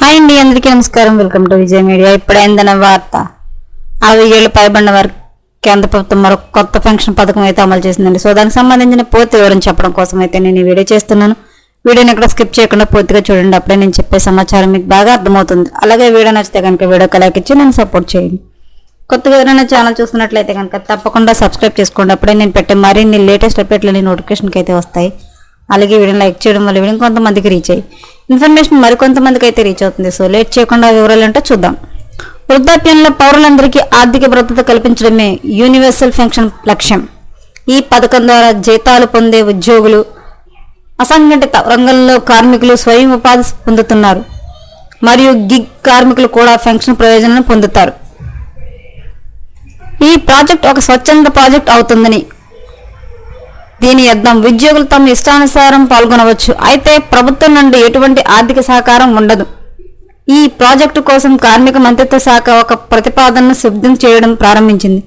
Hi అండి, అందరికీ నమస్కారం. Welcome to Vijay media. ఇప్పుడైందన్న వార్త 60 ఏళ్ళు పైబడిన వారికి కేంద్ర ప్రభుత్వం మరొక కొత్త పెన్షన్ పథకం అయితే అమలు చేసిందండి. సో దానికి సంబంధించిన పూర్తి వివరం చెప్పడం కోసం అయితే నేను ఈ వీడియో చేస్తున్నాను. వీడియోని ఇక్కడ స్కిప్ చేయకుండా పూర్తిగా చూడండి. అప్పుడే నేను చెప్పే సమాచారం మీకు బాగా అర్థమవుతుంది. అలాగే వీడియో నచ్చితే కనుక వీడియోకి లైక్ ఇచ్చి నేను సపోర్ట్ చేయండి. కొత్తగా ఎవరైనా ఛానల్ చూస్తున్నట్లయితే కనుక తప్పకుండా సబ్స్క్రైబ్ చేసుకోండి. అప్పుడే నేను పెట్టే మరిన్ని లేటెస్ట్ అప్డేట్లని నోటిఫికేషన్కి అయితే వస్తాయి. అలాగే వీడియోని లైక్ చేయడం వల్ల వీడియో కొంతమందికి రీచ్ అయ్యి ఇన్ఫర్మేషన్ మరికొంతమందికి అయితే రీచ్ అవుతుంది. సో లేట్ చేయకుండా వివరాలు అంటే చూద్దాం. వృద్ధాప్యంలో పౌరులందరికీ ఆర్థిక భద్రత కల్పించడమే యూనివర్సల్ పెన్షన్ లక్ష్యం. ఈ పథకం ద్వారా జీతాలు పొందే ఉద్యోగులు, అసంఘటిత రంగంలో కార్మికులు స్వయం ఉపాధి పొందుతున్నారు. మరియు గిగ్ కార్మికులు కూడా పెన్షన్ ప్రయోజనాలను పొందుతారు. ఈ ప్రాజెక్ట్ ఒక స్వచ్ఛంద ప్రాజెక్ట్ అవుతుందని దీని అర్థం ఉద్యోగులు తమ ఇష్టానుసారం పాల్గొనవచ్చు. అయితే ప్రభుత్వం నుండి ఎటువంటి ఆర్థిక సహకారం ఉండదు. ఈ ప్రాజెక్టు కోసం కార్మిక మంత్రిత్వ శాఖ ఒక ప్రతిపాదనను సిద్ధం చేయడం ప్రారంభించింది.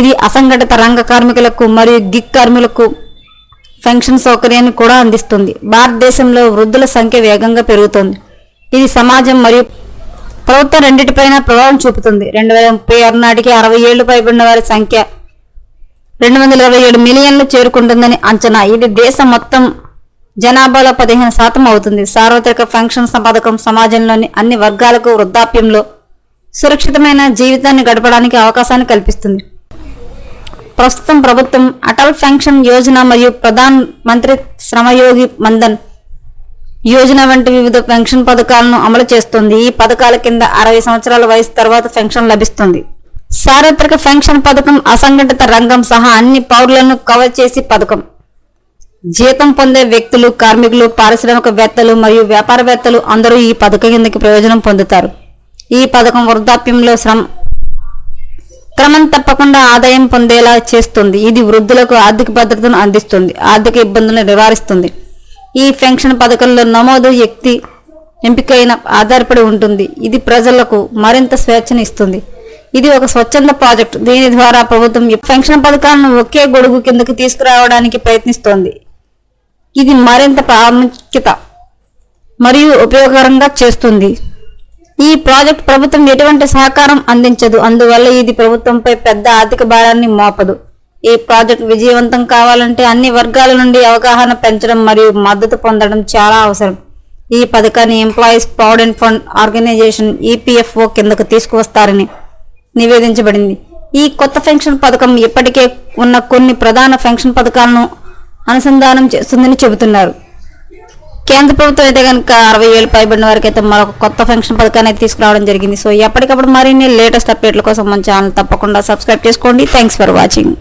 ఇది అసంఘటిత రంగ కార్మికులకు మరియు గిగ్ కార్మికులకు పెన్షన్ సౌకర్యాన్ని కూడా అందిస్తుంది. భారతదేశంలో వృద్ధుల సంఖ్య వేగంగా పెరుగుతోంది. ఇది సమాజం మరియు ప్రభుత్వం రెండింటిపైన ప్రభావం చూపుతుంది. 2036 నాటికి 60 ఏళ్లు పైబడిన వారి సంఖ్య 227 మిలియన్లు చేరుకుంటుందని అంచనా. ఇది దేశం మొత్తం జనాభాలో 15% అవుతుంది. సార్వత్రిక పెన్షన్ పథకం సమాజంలోని అన్ని వర్గాలకు వృద్ధాప్యంలో సురక్షితమైన జీవితాన్ని గడపడానికి అవకాశాన్ని కల్పిస్తుంది. ప్రస్తుతం ప్రభుత్వం అటల్ పెన్షన్ యోజన మరియు ప్రధాన్ మంత్రి శ్రమయోగి మన్ధన్ యోజన వంటి వివిధ పెన్షన్ పథకాలను అమలు చేస్తుంది. ఈ పథకాల కింద 60 సంవత్సరాల వయసు తర్వాత పెన్షన్ లభిస్తుంది. సార్వత్రిక పెన్షన్ పథకం అసంఘటిత రంగం సహా అన్ని పౌరులను కవర్ చేసి పథకం. జీతం పొందే వ్యక్తులు, కార్మికులు, పారిశ్రామికవేత్తలు మరియు వ్యాపారవేత్తలు అందరూ ఈ పథకం కిందకి ప్రయోజనం పొందుతారు. ఈ పథకం వృద్ధాప్యంలో క్రమం తప్పకుండా ఆదాయం పొందేలా చేస్తుంది. ఇది వృద్ధులకు ఆర్థిక భద్రతను అందిస్తుంది, ఆర్థిక ఇబ్బందులను నివారిస్తుంది. ఈ పెన్షన్ పథకంలో నమోదు వ్యక్తి ఎంపికైన ఆధారపడి ఉంటుంది. ఇది ప్రజలకు మరింత స్వేచ్ఛను ఇస్తుంది. ఇది ఒక స్వచ్ఛంద ప్రాజెక్టు. దీని ద్వారా ప్రభుత్వం పెన్షన్ పథకాలను ఒకే గొడుగు కిందకి తీసుకురావడానికి ప్రయత్నిస్తోంది. ఇది మరింత ప్రాముఖ్యత మరియు ఉపయోగకరంగా చేస్తుంది. ఈ ప్రాజెక్ట్ ప్రభుత్వం ఎటువంటి సహకారం అందించదు, అందువల్ల ఇది ప్రభుత్వంపై పెద్ద ఆర్థిక భారాన్ని మోపదు. ఈ ప్రాజెక్ట్ విజయవంతం కావాలంటే అన్ని వర్గాల నుండి అవగాహన పెంచడం మరియు మద్దతు పొందడం చాలా అవసరం. ఈ పథకాన్ని employees provident fund organisation EPFO కిందకు తీసుకువస్తారని నివేదించబడింది. ఈ కొత్త పెన్షన్ పథకం ఇప్పటికే ఉన్న కొన్ని ప్రధాన పెన్షన్ పథకాలను అనుసంధానం చేస్తుందని చెబుతున్నారు. కేంద్ర ప్రభుత్వం అయితే కనుక 60 ఏళ్ళు పైబడిన వారికి అయితే మరొక కొత్త పెన్షన్ పథకాన్ని అయితే తీసుకురావడం జరిగింది. సో ఎప్పటికప్పుడు మరిన్ని లేటెస్ట్ అప్డేట్ల కోసం మన ఛానల్ తప్పకుండా సబ్స్క్రైబ్ చేసుకోండి. Thanks for watching.